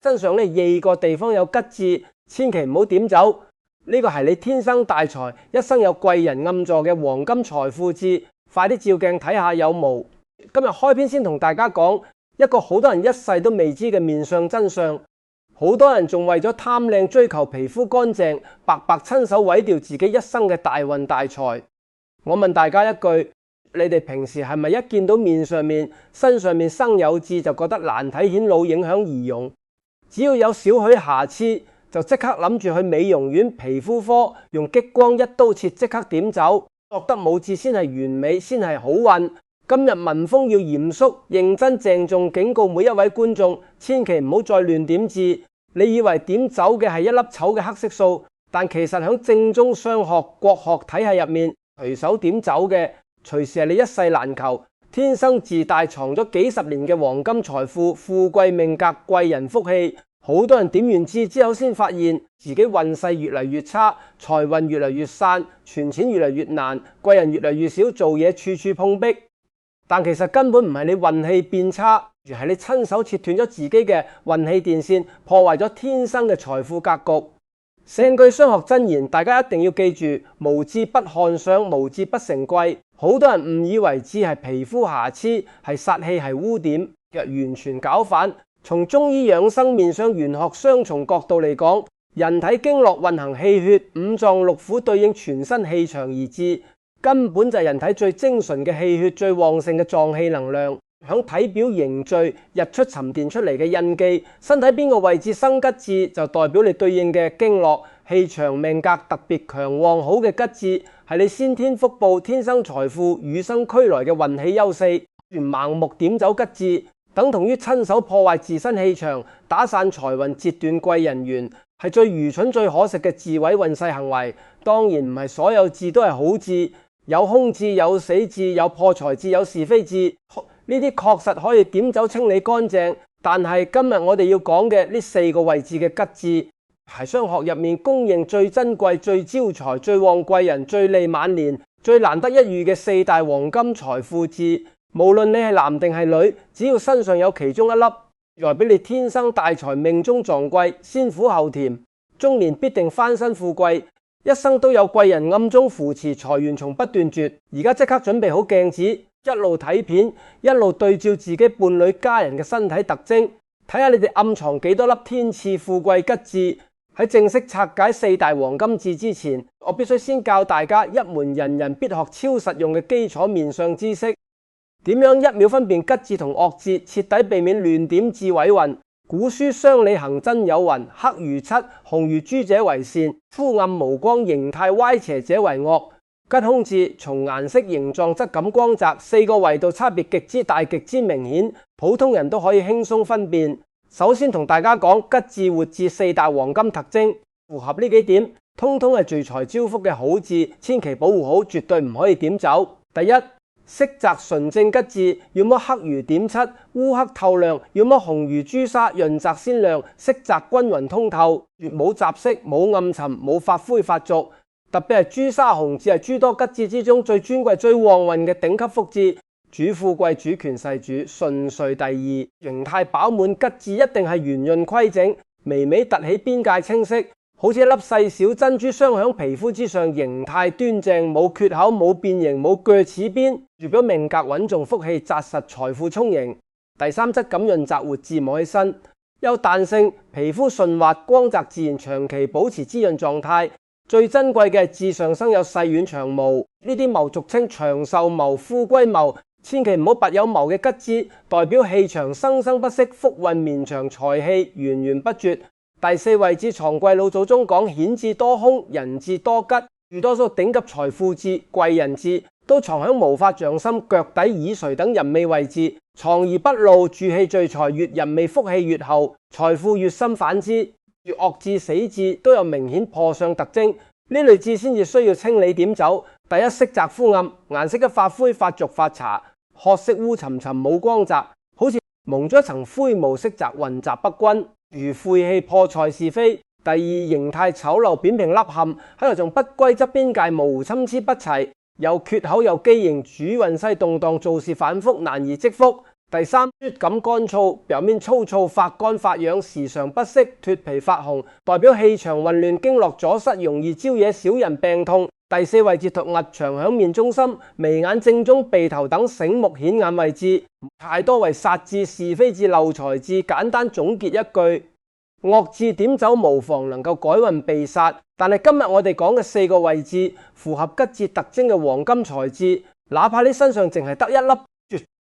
身上咧2個地方有吉字，千祈唔好點走。呢個係你天生大財，一生有貴人暗助嘅黃金財富字，快啲照鏡睇下有冇。今日開篇先同大家講一個好多人一世都未知嘅面相真相。好多人仲為咗貪靚追求皮膚乾淨，白白親手毀掉自己一生嘅大運大財。我問大家一句，你哋平時係咪一見到面上面、身上面生有痣就覺得難睇顯老，影響儀容？只要有少許瑕疵，就即刻諗住去美容院皮膚科用激光一刀切即刻點走，覺得冇痣先係完美，先係好運。今日文風要嚴肅、認真、鄭重警告每一位觀眾，千祈唔好再亂點痣。你以為點走嘅係一粒醜嘅黑色素，但其實喺正宗商學國學體系入面，隨手點走嘅，隨時係你一世難求、天生自帶藏咗幾十年嘅黃金財富、富貴命格、貴人福氣。好多人點完痣之後先發現自己運勢越嚟越差，財運越嚟越散，存錢越嚟越難，貴人越嚟越少，做嘢處處碰壁。但其實根本唔係你運氣變差，而係你親手切斷咗自己嘅運氣電線，破壞咗天生嘅財富格局。成句商學真言，大家一定要記住：無痣不看相，無痣不成貴。好多人誤以為痣係皮膚瑕疵，係煞氣，係污點，若完全搞反。從中醫養生面相玄學雙重角度嚟講，人體經絡運行氣血，五臟六腑對應全身氣場而至，根本就係人體最精純嘅氣血、最旺盛嘅臟氣能量，響體表凝聚、日出沉澱出嚟嘅印記。身體邊個位置生吉痣，就代表你對應嘅經絡氣場命格特別強旺好嘅吉痣，係你先天福報、天生財富、與生俱來嘅運氣優勢。盲目點走吉痣，等同於親手破壞自身氣場，打散財運，截斷貴人緣，係最愚蠢、最可惜嘅自毀運勢行為。當然唔係所有痣都係好痣，有凶痣、有死痣、有破財痣、有是非痣，呢啲確實可以點走清理乾淨。但係今日我哋要講嘅呢4個位置嘅吉痣，係商學入面公認最珍貴、最招財、最旺貴人、最利晚年、最難得一遇嘅4大黃金財富痣。無論你係男定係女，只要身上有其中一粒，代表你天生大財，命中撞貴，先苦後甜，中年必定翻身富貴，一生都有貴人暗中扶持，財源從不斷絕。而家即刻準備好鏡子，一路睇片，一路對照自己伴侶家人嘅身體特徵，睇下你哋暗藏幾多粒天賜富貴吉痣。喺正式拆解4大黃金痣之前，我必須先教大家一門人人必學超實用嘅基礎面相知識。點樣1秒分辨吉痣同惡痣，徹底避免亂點痣毀運？古書商理行真有云：黑如漆，紅如朱者為善，枯暗無光，形態歪斜者為惡。吉凶痣從顏色、形狀、質感、光澤4個維度差別極之大、極之明顯，普通人都可以輕鬆分辨。首先同大家講吉痣、活痣4大黃金特徵，符合呢幾點，通通係聚財招福嘅好痣，千祈保護好，絕對唔可以點走。第一，色澤純正吉痣，要麼黑如點漆，烏黑透亮；要麼紅如朱砂，潤澤鮮亮，色澤均勻通透，越冇雜色，冇暗沉，冇發灰發濁。特別係朱砂紅痣係諸多吉痣之中最尊貴、最旺運嘅頂級福痣，主富貴、主權勢主，順遂第2。形態飽滿，吉痣一定係圓潤規整，微微凸起，邊界清晰，好似一粒細小珍珠鑲響皮膚之上，形態端正，冇缺口，冇變形，冇鋸齒邊，代表命格穩重，福氣紮實，財富充盈。第3，質感潤澤，活痣摸起身有彈性，皮膚順滑，光澤自然，長期保持滋潤狀態。最珍貴嘅係痣上生有細軟長毛，呢啲毛俗稱長壽毛、富貴毛，千祈唔好拔有毛嘅吉痣，代表氣場生生不息，福運綿長，財氣源源不絕。第4位置藏貴，老祖宗講顯痣多凶，人痣多吉，住多數頂級財富痣、貴人痣都藏喺毛髮、掌心、腳底、耳垂等人尾位置，藏而不露，住氣聚財，越人尾福氣越厚，財富越深。反之，如惡痣、死痣都有明顯破相特徵，呢類痣先至需要清理點走。第一，色澤枯暗，顏色一發灰、發濁、發茶，褐色烏沉沉，冇光澤，好似蒙咗一層灰霧，色澤混雜不均，如晦氣破財是非。第2，形態醜陋，扁平凹陷，喺度仲不規則，邊界模糊，參差不齊，有缺口，有畸形，主運勢動盪，做事反覆，難以積福。第三，硯感乾燥，表面粗糙，發乾發癢，時常不適，脫皮發紅，代表氣場混亂，經絡阻塞，容易招惹小人病痛。第四位置凸額長響面中心，眉眼正中，鼻頭等醒目顯眼位置，太多為煞字、是非字、漏財字。簡單總結一句，惡字點走無妨，能夠改運避煞。但係今日我哋講嘅4個位置，符合吉字特徵嘅黃金財字，哪怕你身上淨係得一粒，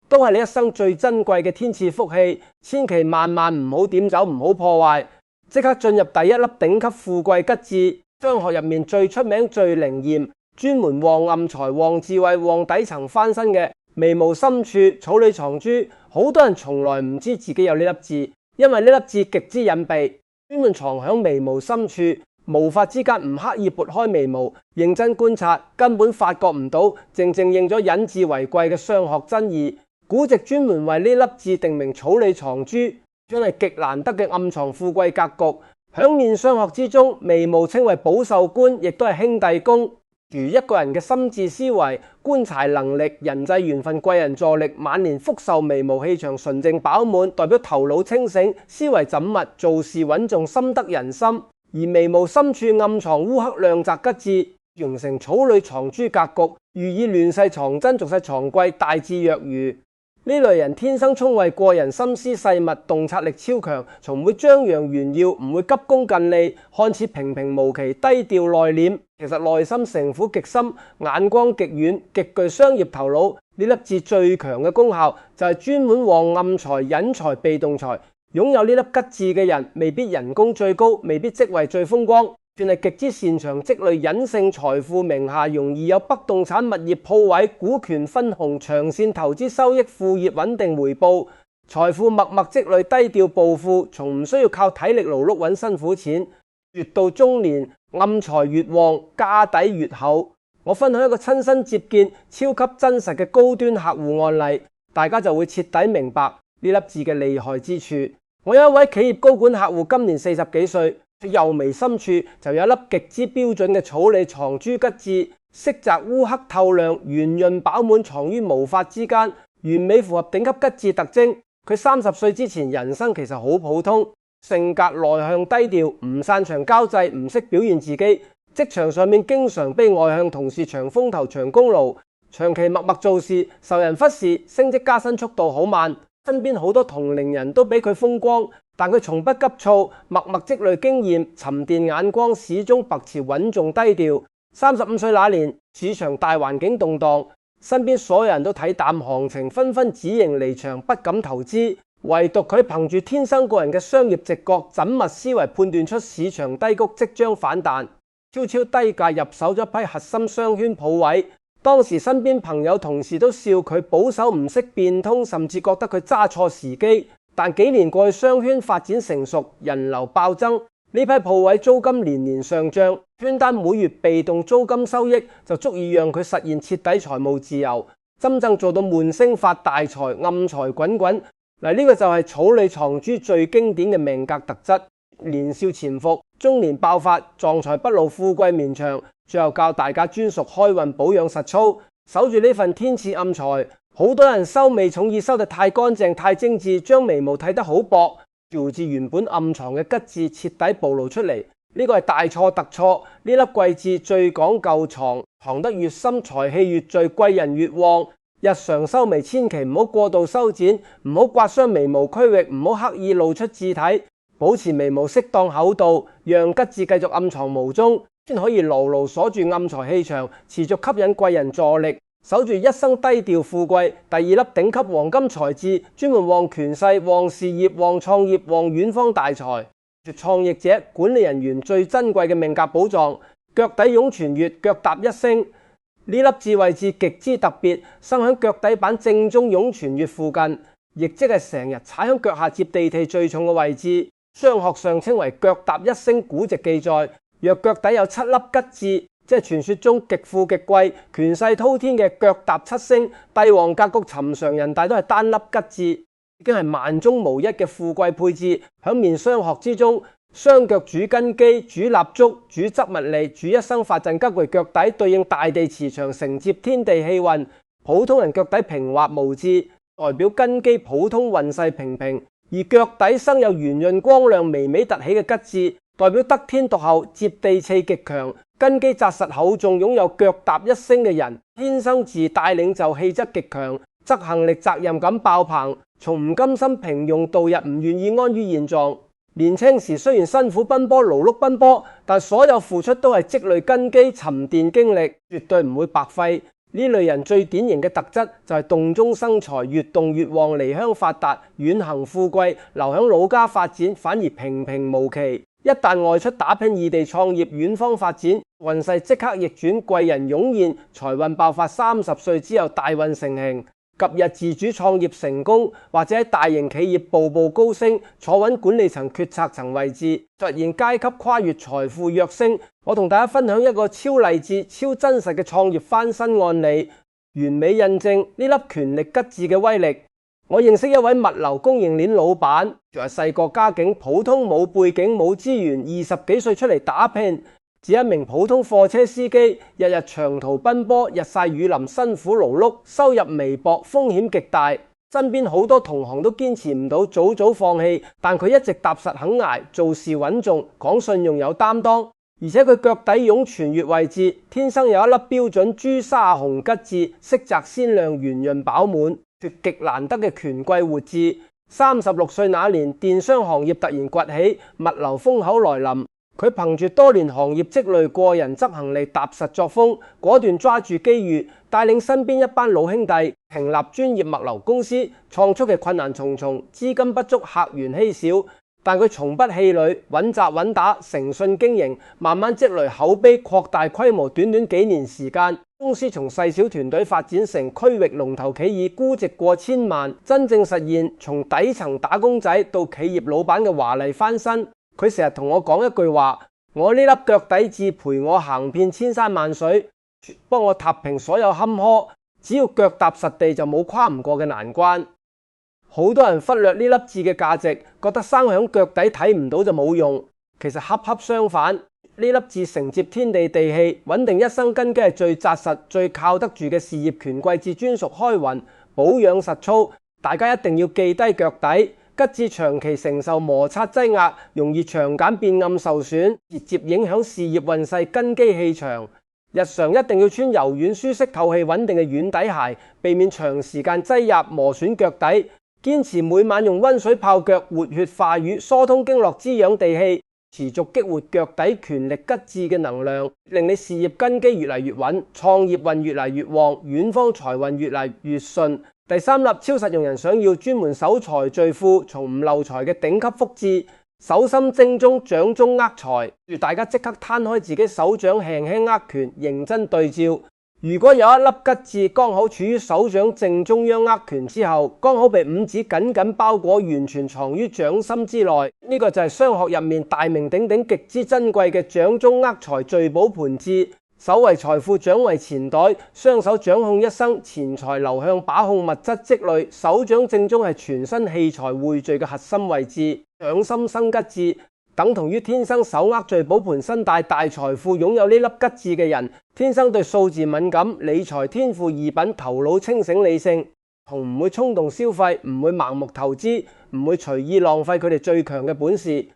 都係你一生最珍貴嘅天賜福氣，千祈萬唔好點走，唔好破壞。即刻進入第一粒頂級富貴吉字，商學入面最出名、最靈驗，專門旺暗財、旺智慧、旺底層翻身嘅眉毛深處草裏藏珠。好多人從來唔知自己有呢粒字，因為呢粒字極之隱蔽，專門藏響眉毛深處，無法之間唔刻意撥開眉毛，認真觀察根本發覺唔到，靜認咗隱字為貴嘅商學真義。古籍專門為呢粒字定名草裏藏珠，將係極難得嘅暗藏富貴格局。響面相學之中，眉毛稱為保壽官，亦都係兄弟宮。如一個人嘅心智思維、觀察能力、人際緣分、貴人助力，晚年福壽眉毛氣場純正飽滿，代表頭腦清醒、思維縝密、做事穩重、深得人心。而眉毛深處暗藏烏黑亮澤吉字，形成草裏藏珠格局，寓意亂世藏珍、俗世藏貴，大智若愚。呢類人天生聰慧過人，心思細密，洞察力超強，從唔會張揚炫耀，唔會急功近利，看似平平無奇、低調內斂，其實內心城府極深，眼光極遠，極具商業頭腦。呢粒字最強嘅功效就係專門旺暗財、隱財、被動財。擁有呢粒吉字嘅人，未必人工最高，未必職位最風光，算係極之擅長積累隱性財富名下，容易有不動產物業鋪位、股權分紅、長線投資收益、副業穩定回報，財富默默積累，低調暴富，從唔需要靠體力勞碌揾辛苦錢。越到中年，暗財越旺，家底越厚。我分享一個親身接見、超級真實嘅高端客戶案例，大家就會徹底明白呢粒字嘅厲害之處。我有一位企業高管客戶，今年40幾歲，右眉深處就有一粒極之標準嘅草裏藏珠吉字，色澤烏黑透亮，圓潤飽滿，藏於毛髮之間，完美符合頂級吉字特徵。佢30歲之前人生其實好普通，性格內向低調，唔擅長交際，唔識表現自己，職場上面經常被外向同事搶風頭、搶功勞，長期默默做事，受人忽視，升職加薪速度好慢。身邊好多同齡人都比佢風光，但佢從不急躁，默默積累經驗，沉澱眼光，始終保持穩重低調。35歲那年，市場大環境動盪，身邊所有人都睇淡行情，紛紛止盈離場，不敢投資。唯獨佢憑住天生個人嘅商業直覺、縝密思維，判斷出市場低谷即將反彈，悄悄低價入手咗一批核心商圈鋪位。當時身邊朋友同事都笑佢保守唔識變通，甚至覺得佢揸錯時機。但幾年過去，商圈發展成熟，人流暴增，呢批鋪位租金年年上漲，圈單每月被動租金收益就足以讓佢實現徹底財務自由，真正做到悶聲發大財、暗財滾滾。嗱，呢個就係草裏藏珠最經典嘅命格特質。年少潛伏，中年爆發，壯財不露，富貴綿長。最後教大家專屬開運保養實操，守住呢份天賜暗財。好多人收眉重意收得太乾淨太精緻，將眉毛睇得好薄，導致原本暗藏嘅吉字徹底暴露出嚟。呢個係大錯特錯。呢粒貴字最講究藏得越深，財氣越聚，貴人越旺。日常收眉千祈唔好過度修剪，唔好刮傷眉毛區域，唔好刻意露出字體，保持眉毛適當厚度，讓吉字繼續暗藏無蹤，先可以牢牢鎖住暗財氣場，持續吸引貴人助力，守住一生低調富貴。第二粒頂級黃金財字，專門旺權勢、旺事業、旺創業、旺遠方大財。創業者、管理人員最珍貴嘅命格寶藏，腳底湧泉穴，腳踏一星。呢粒字位置極之特別，生喺腳底板正中湧泉穴附近，亦即係成日踩喺腳下接地氣最重嘅位置。商學上稱為腳踏一星。古籍記載，若腳底有7粒吉字，即係傳說中極富極貴、權勢滔天嘅腳踏7星。帝王格局尋常人大都係單粒吉字，已經係萬中無一嘅富貴配置。喺面商學之中，雙腳主根基、主立足、主執物利、主一生發振吉為腳底，對應大地磁場，承接天地氣運。普通人腳底平滑無致，代表根基普通運勢平平；而腳底生有圓潤光亮微微凸起嘅吉字，代表得天獨厚，接地氣極強，根基紮實厚重，擁有腳踏一星嘅人，天生自帶領袖氣質極強，執行力責任感爆棚，從唔甘心平庸度日，唔願意安於現狀。年青時雖然辛苦奔波、勞碌奔波，但所有付出都係積累根基、沉澱經歷，絕對唔會白費。呢類人最典型嘅特質就係動中生財，越動越旺，離鄉發達，遠行富貴，留響老家發展反而平平無奇。一旦外出打拼異地創業、遠方發展，運勢即刻逆轉，貴人湧現，財運爆發。30歲之後大運成形。及日自主創業成功，或者喺大型企業步步高升，坐穩管理層決策層位置，突然階級跨越，財富躍升。我同大家分享一個超勵志、超真實嘅創業翻身案例，完美印證呢粒權力吉字嘅威力。我認識一位物流供應鏈老闆，仲係細個家境普通，冇背景冇資源，20幾歲出嚟打拼。只一名普通貨車司機，日日長途奔波，日曬雨淋，辛苦勞碌，收入微薄，風險極大。身邊好多同行都堅持唔到，早早放棄，但佢一直踏實肯捱，做事穩重，講信用有擔當。而且佢腳底湧全穴位置，天生有一粒標準朱砂紅吉字，色澤鮮亮，圓潤飽滿，絕極難得嘅權貴活字。36歲那年，電商行業突然崛起，物流風口來臨。佢憑住多年行業積累、個人執行力、踏實作風，果斷抓住機遇，帶領身邊一班老兄弟成立專業物流公司。創出嘅困難重重，資金不足，客源稀少，但佢從不氣餒，穩紮穩打，誠信經營，慢慢積累口碑，擴大規模。短短幾年時間，公司從細小團隊發展成區域龍頭企業，估值過千萬，真正實現從底層打工仔到企業老闆嘅華麗翻身。佢成日同我講一句話：我呢粒腳底字陪我行遍千山萬水，幫我踏平所有坎坷，只要腳踏實地就冇跨唔過嘅難關。好多人忽略呢粒字嘅價值，覺得生響腳底睇唔到就冇用。其實恰恰相反，呢粒字承接天地地氣，穩定一生根基係最紮實、最靠得住嘅事業權貴字，專屬開運，保養實操。大家一定要記低腳底。吉字長期承受摩擦擠壓，容易長簡變暗受損，直接影響事業運勢、根基氣場。日常一定要穿柔軟舒適、透氣穩定嘅軟底鞋，避免長時間擠壓磨損腳底。堅持每晚用溫水泡腳，活血化瘀，疏通經絡，滋養地氣，持續激活腳底權力吉字嘅能量，令你事業根基越嚟越穩，創業運越嚟越旺，遠方財運越嚟越順。第三粒超實用人想要專門守財聚富、從唔漏財嘅頂級福字，手心正中，掌中握財。祝大家即刻攤開自己手掌，輕輕握拳，認真對照。如果有一粒吉字剛好處於手掌正中央握拳之後，剛好被五指緊緊包裹，完全藏於掌心之內，呢個就係商學入面大名鼎鼎、極之珍貴嘅掌中握財聚寶盤字。手為財富，掌為錢袋，雙手掌控一生，錢財流向把控物質積累。手掌正中係全身氣財匯聚嘅核心位置，掌心生吉字，等同於天生手握聚寶盤、身帶大財富。擁有呢粒吉字嘅人，天生對數字敏感，理財天賦異稟，頭腦清醒理性，同唔會衝動消費，唔會盲目投資，唔會隨意浪費佢哋最強嘅本事。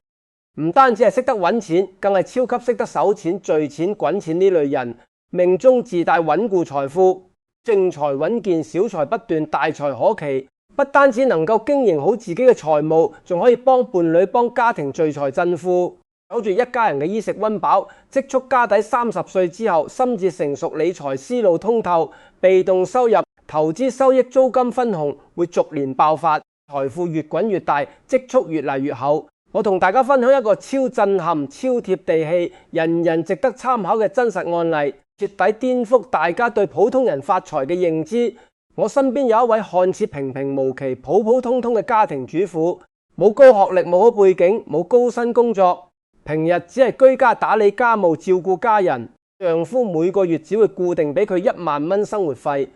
唔單止係識得揾錢，更係超級識得守錢、聚錢、滾錢呢類人，命中自帶穩固財富，正財穩健，小財不斷，大財可期。不單止能夠經營好自己嘅財務，仲可以幫伴侶、幫家庭聚財振富，守住一家人嘅衣食溫飽，積蓄家底。30歲之後，心智成熟，理財思路通透，被動收入、投資收益、租金分紅會逐年爆發，財富越滾越大，積蓄越嚟越厚。我同大家分享一個超震撼、超貼地氣、人人值得參考嘅真實案例，徹底顛覆大家對普通人發財嘅認知。我身邊有一位看似平平無奇、普普通通嘅家庭主婦，冇高學歷、冇好背景、冇高薪工作，平日只係居家打理家務、照顧家人。丈夫每個月只會固定俾佢1萬蚊生活費，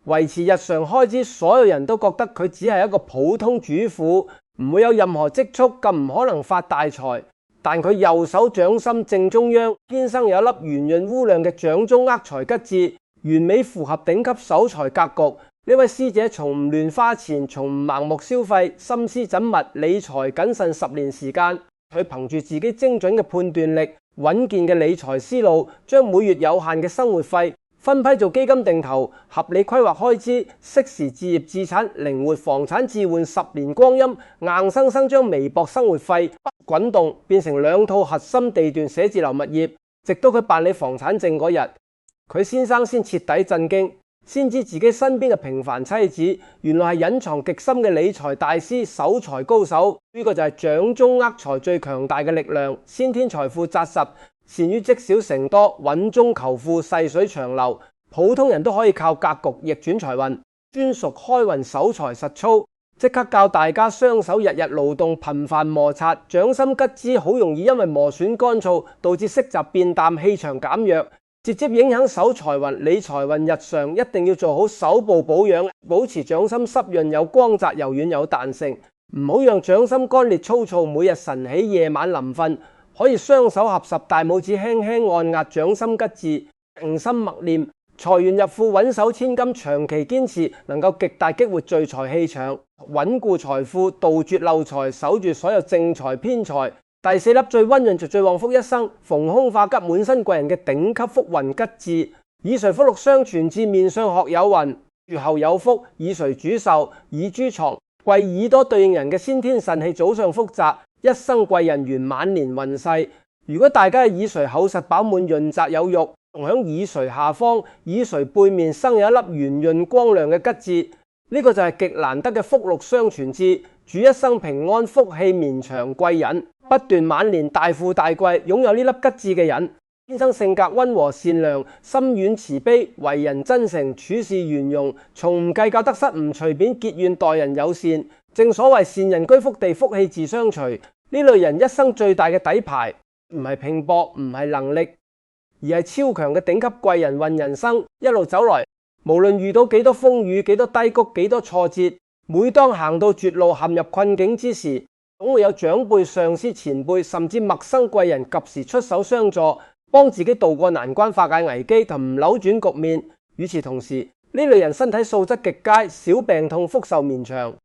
維持日常開支。所有人都覺得佢只係一個普通主婦，唔會有任何積蓄，更唔可能發大財。但佢右手掌心正中央，天生有一粒圓潤烏亮嘅掌中握財吉字，完美符合頂級守財格局。呢位師姐從唔亂花錢，從唔盲目消費，心思縝密，理財謹慎10年時間。佢憑住自己精準嘅判斷力、穩健嘅理財思路，將每月有限嘅生活費分批做基金定投，合理規劃開支，適時置業置產，靈活房產置換，10年光陰，硬生生將微薄生活費滾動變成2套核心地段寫字樓物業。直到佢辦理房產證嗰日，佢先生先徹底震驚，先知自己身邊嘅平凡妻子原來係隱藏極深嘅理財大師、守財高手。呢個就係掌中握財最強大嘅力量，先天財富紮實，善於積少成多，穩中求富，細水長流。普通人都可以靠格局逆轉財運。專屬開運守財實操，即刻教大家雙手日日勞動，頻繁摩擦，掌心吉之好容易因為磨損乾燥導致色澤變淡、氣場減弱，直接影響守財運、理財運。日常一定要做好手部保養，保持掌心濕潤有光澤、柔軟有彈性，唔好讓掌心乾裂粗糙。每日晨起夜晚臨瞓，可以雙手合十，大拇指輕輕按壓掌心吉字，靜心默念，財源入庫，穩守千金。長期堅持能夠極大激活聚財氣場，穩固財富，杜絕漏財，守住所有正財偏財。第4粒最溫潤就最旺福一生，逢凶化吉，滿身貴人嘅頂級福運吉字。耳垂福祿雙全字，面上學有雲，住後有福。耳垂主壽，耳珠藏，貴耳朵對應人嘅先天腎氣早上福澤，一生貴人緣，晚年運勢。如果大家嘅耳垂厚實飽滿、潤澤有肉，同響耳垂下方、耳垂背面生有一粒圓潤光亮嘅吉字，呢個就係極難得嘅福祿雙全字，主一生平安、福氣綿長、貴人不斷，晚年大富大貴。擁有呢粒吉字嘅人，天生性格溫和善良，心軟慈悲，為人真誠，處事圓融，從唔計較得失，唔隨便結怨，待人友善。正所謂善人居福地，福氣自相隨。呢類人一生最大嘅底牌，唔係拼搏，唔係能力，而係超強嘅頂級貴人運。人生一路走來，無論遇到幾多風雨、幾多低谷、幾多挫折，每當行到絕路、陷入困境之時，總會有長輩、上司、前輩，甚至陌生貴人及時出手相助，幫自己渡過難關、化解危機同扭轉局面。與此同時，呢類人身體素質極佳，少病痛，福壽綿長，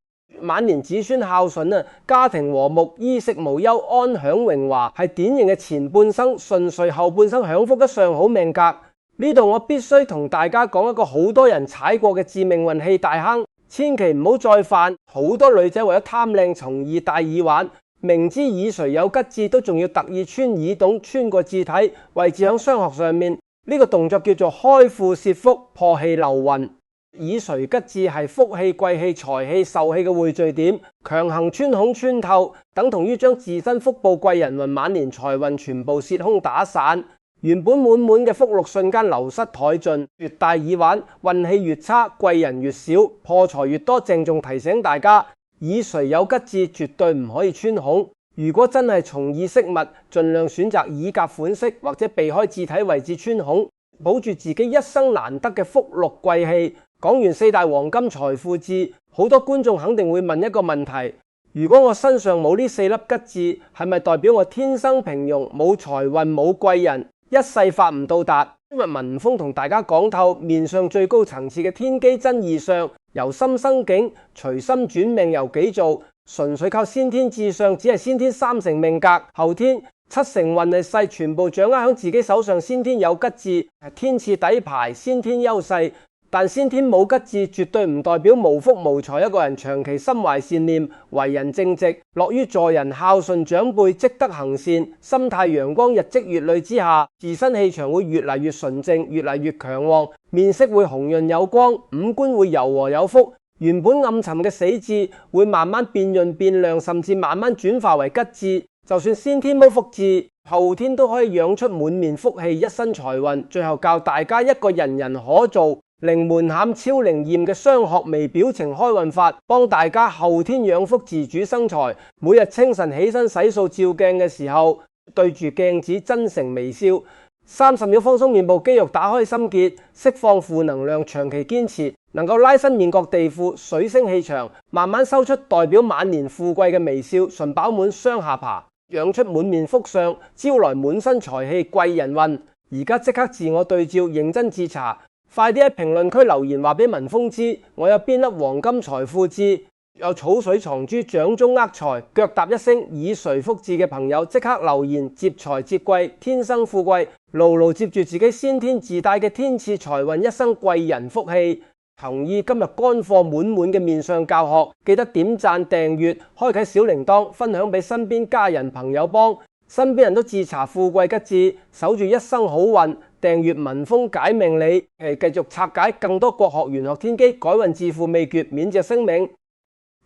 晚年子孫孝順，家庭和睦，衣食無憂，安享榮華，係典型嘅前半生順遂，後半生享福嘅上好命格。呢度我必須同大家講一個好多人踩過嘅致命運氣大坑，千祈唔好再犯。好多女仔為咗貪靚從意戴耳環，明知耳垂有吉字都仲要特意穿耳洞，穿過字體位置響雙學上面。呢個動作叫做開庫泄福，破氣流運。耳垂吉字係福氣、貴氣、財氣、壽氣嘅匯聚點，強行穿孔穿透，等同於將自身福報、貴人運、晚年財運全部泄空打散。原本滿滿嘅福祿瞬間流失殆盡。越戴耳環，運氣越差，貴人越少，破財越多。鄭重提醒大家，耳垂有吉字絕對唔可以穿孔。如果真係從意飾物，盡量選擇耳夾款式或者避開字體位置穿孔，保住自己一生難得嘅福祿貴氣。講完4大黃金財富字，好多觀眾肯定會問一個問題：如果我身上冇呢4粒吉字，係咪代表我天生平庸，冇財運，冇貴人，一世發唔到達？今日文峰同大家講透面上最高層次嘅天機真意相，由心生境，隨心轉命由己做，純粹靠先天智相，只係先天3成命格，後天7成運氣勢，全部掌握喺自己手上。先天有吉字係天賜底牌，先天優勢。但先天冇吉字絕對唔代表無福無財。一個人長期心懷善念，為人正直，樂於助人，孝順長輩，積德行善，心態陽光，日積月累之下，自身氣場會越嚟越純正，越嚟越強旺，面色會紅潤有光，五官會柔和有福。原本暗沉嘅死字會慢慢變潤變亮，甚至慢慢轉化為吉字。就算先天冇福字，後天都可以養出滿面福氣，一身財運。最後教大家一個人人可做，零門檻超靈驗嘅雙學微表情開運法，幫大家後天養福，自主生財。每日清晨起身洗漱照鏡嘅時候，對住鏡子真誠微笑，30秒放鬆面部肌肉，打開心結，釋放負能量。長期堅持能夠拉伸面角地庫，水星氣場，慢慢收出代表晚年富貴嘅微笑，純飽滿雙下巴，養出滿面福相，招來滿身財氣貴人運。而家即刻自我對照，認真自查。快啲喺評論區留言話俾文峰知，我有邊粒黃金財富誌，有草水藏珠、掌中握財、腳踏一星、以垂福至嘅朋友，即刻留言接財接貴，天生富貴，牢牢接住自己先天自帶嘅天賜財運，一生貴人福氣。同意今日乾貨滿滿嘅面相教學，記得點讚訂閱，開啟小鈴鐺，分享俾身邊家人朋友幫，身邊人都自查富貴吉字，守住一生好運。訂閱文峰解命理，繼續拆解更多國學玄學天機，改運致富秘訣，免責聲明。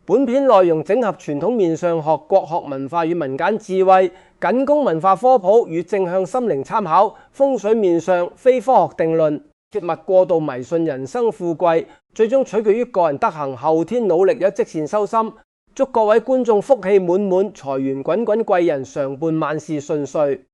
本片內容整合傳統面相學、國學文化與民間智慧，僅供文化科普與正向心靈參考。風水面相非科學定論，切勿過度迷信人生富貴，最終取決於個人德行，後天努力有積善修心。祝各位觀眾福氣滿滿，財源滾滾，貴人常伴，萬事順遂。